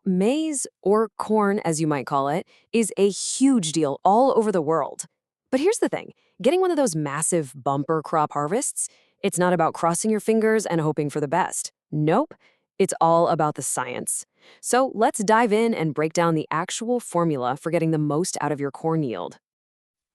Maize, or corn as you might call it, is a huge deal all over the world. But here's the thing, getting one of those massive bumper crop harvests, it's not about crossing your fingers and hoping for the best. Nope, it's all about the science. So let's dive in and break down the actual formula for getting the most out of your corn yield.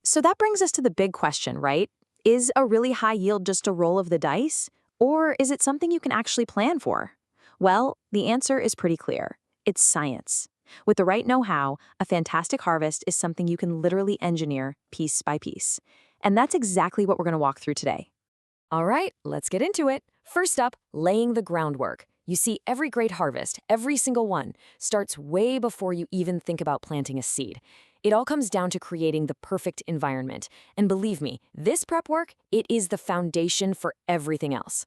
So that brings us to the big question, right? Is a really high yield just a roll of the dice? Or is it something you can actually plan for? Well, the answer is pretty clear. It's science. With the right know-how, a fantastic harvest is something you can literally engineer piece by piece. And that's exactly what we're going to walk through today. All right, let's get into it. First up, laying the groundwork. You see, every great harvest, every single one, starts way before you even think about planting a seed. It all comes down to creating the perfect environment. And believe me, this prep work, it is the foundation for everything else.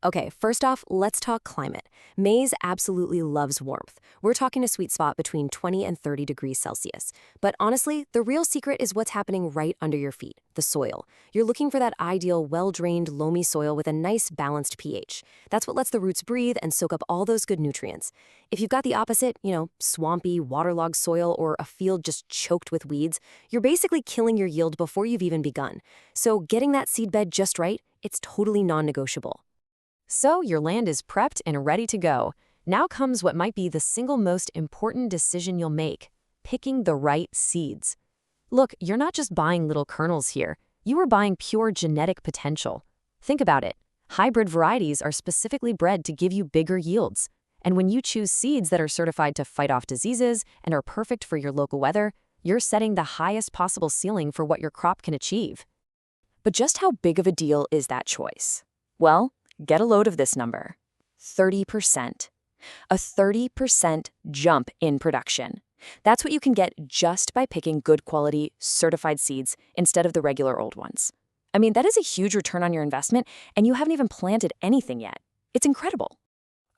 Okay, first off, let's talk climate. Maize absolutely loves warmth. We're talking a sweet spot between 20 and 30 degrees Celsius. But honestly, the real secret is what's happening right under your feet, the soil. You're looking for that ideal, well-drained, loamy soil with a nice, balanced pH. That's what lets the roots breathe and soak up all those good nutrients. If you've got the opposite, swampy, waterlogged soil or a field just choked with weeds, you're basically killing your yield before you've even begun. So getting that seedbed just right, it's totally non-negotiable. So your land is prepped and ready to go. Now comes what might be the single most important decision you'll make, picking the right seeds. Look, you're not just buying little kernels here. You are buying pure genetic potential. Think about it. Hybrid varieties are specifically bred to give you bigger yields. And when you choose seeds that are certified to fight off diseases and are perfect for your local weather, you're setting the highest possible ceiling for what your crop can achieve. But just how big of a deal is that choice? Well, get a load of this number. 30%. A 30% jump in production. That's what you can get just by picking good quality, certified seeds instead of the regular old ones. I mean, that is a huge return on your investment, and you haven't even planted anything yet. It's incredible.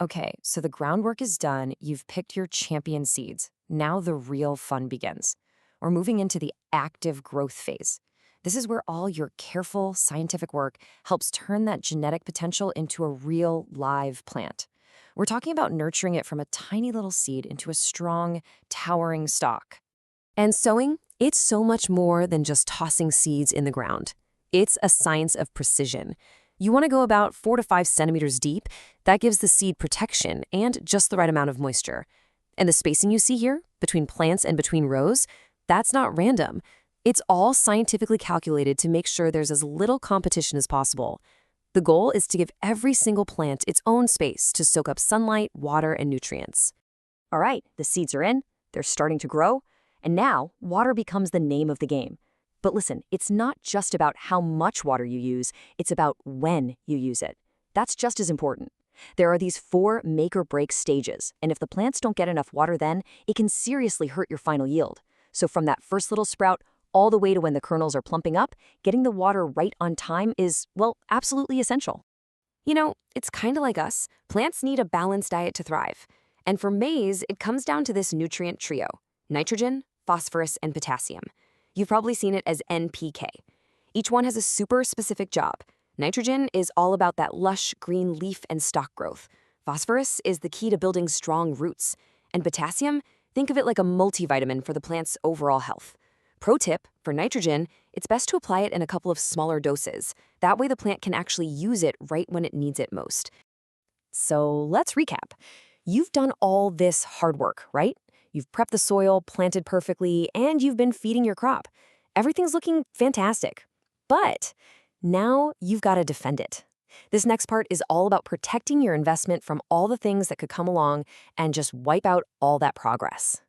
Okay, so the groundwork is done. You've picked your champion seeds. Now the real fun begins. We're moving into the active growth phase. This is where all your careful, scientific work helps turn that genetic potential into a real, live plant. We're talking about nurturing it from a tiny little seed into a strong, towering stalk. And sowing, it's so much more than just tossing seeds in the ground. It's a science of precision. You want to go about 4 to 5 centimeters deep. That gives the seed protection and just the right amount of moisture. And the spacing you see here, between plants and between rows, that's not random. It's all scientifically calculated to make sure there's as little competition as possible. The goal is to give every single plant its own space to soak up sunlight, water, and nutrients. All right, the seeds are in, they're starting to grow, and now water becomes the name of the game. But listen, it's not just about how much water you use, it's about when you use it. That's just as important. There are these 4 make or break stages, and if the plants don't get enough water then, it can seriously hurt your final yield. So from that first little sprout, all the way to when the kernels are plumping up, getting the water right on time is, well, absolutely essential. It's kind of like us. Plants need a balanced diet to thrive. And for maize, it comes down to this nutrient trio: nitrogen, phosphorus, and potassium. You've probably seen it as NPK. Each one has a super specific job. Nitrogen is all about that lush green leaf and stalk growth. Phosphorus is the key to building strong roots. And potassium, think of it like a multivitamin for the plant's overall health. Pro tip, for nitrogen, it's best to apply it in a couple of smaller doses. That way the plant can actually use it right when it needs it most. So let's recap. You've done all this hard work, right? You've prepped the soil, planted perfectly, and you've been feeding your crop. Everything's looking fantastic. But now you've got to defend it. This next part is all about protecting your investment from all the things that could come along and just wipe out all that progress.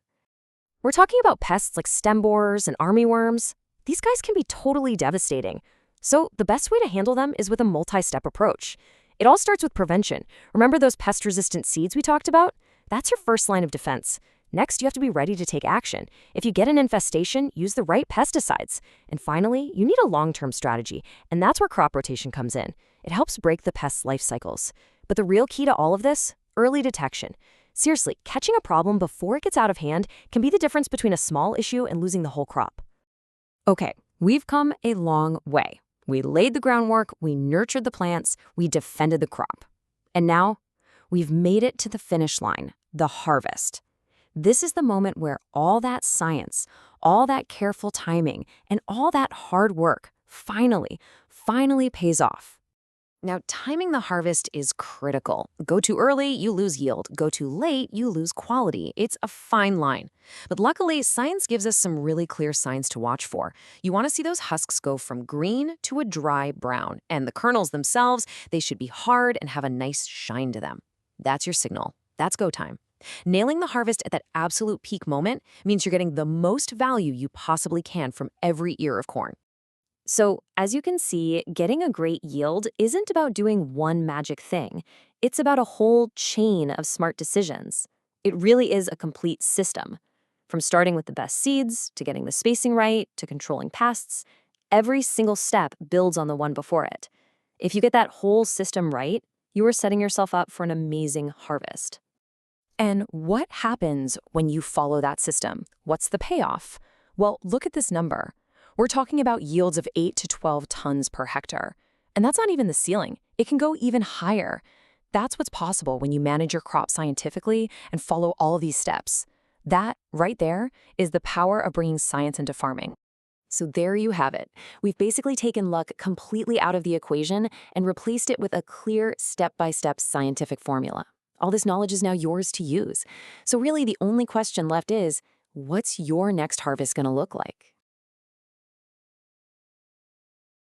We're talking about pests like stem borers and armyworms. These guys can be totally devastating. So the best way to handle them is with a multi-step approach. It all starts with prevention. Remember those pest-resistant seeds we talked about? That's your first line of defense. Next, you have to be ready to take action. If you get an infestation, use the right pesticides. And finally, you need a long-term strategy, and that's where crop rotation comes in. It helps break the pest's life cycles. But the real key to all of this? Early detection. Seriously, catching a problem before it gets out of hand can be the difference between a small issue and losing the whole crop. Okay, we've come a long way. We laid the groundwork, we nurtured the plants, we defended the crop. And now, we've made it to the finish line. the harvest. This is the moment where all that science, all that careful timing, and all that hard work finally pays off. Now, timing the harvest is critical. Go too early, you lose yield. Go too late, you lose quality. It's a fine line. But luckily, science gives us some really clear signs to watch for. You want to see those husks go from green to a dry brown. And the kernels themselves, they should be hard and have a nice shine to them. That's your signal. That's go time. Nailing the harvest at that absolute peak moment means you're getting the most value you possibly can from every ear of corn. So, as you can see, getting a great yield isn't about doing one magic thing. It's about a whole chain of smart decisions. It really is a complete system. From starting with the best seeds, to getting the spacing right, to controlling pests, every single step builds on the one before it. If you get that whole system right, you are setting yourself up for an amazing harvest. And what happens when you follow that system? What's the payoff? Well, look at this number. We're talking about yields of 8 to 12 tons per hectare. And that's not even the ceiling. It can go even higher. That's what's possible when you manage your crop scientifically and follow all these steps. That, right there, is the power of bringing science into farming. So there you have it. We've basically taken luck completely out of the equation and replaced it with a clear step-by-step scientific formula. All this knowledge is now yours to use. So really, the only question left is, what's your next harvest going to look like?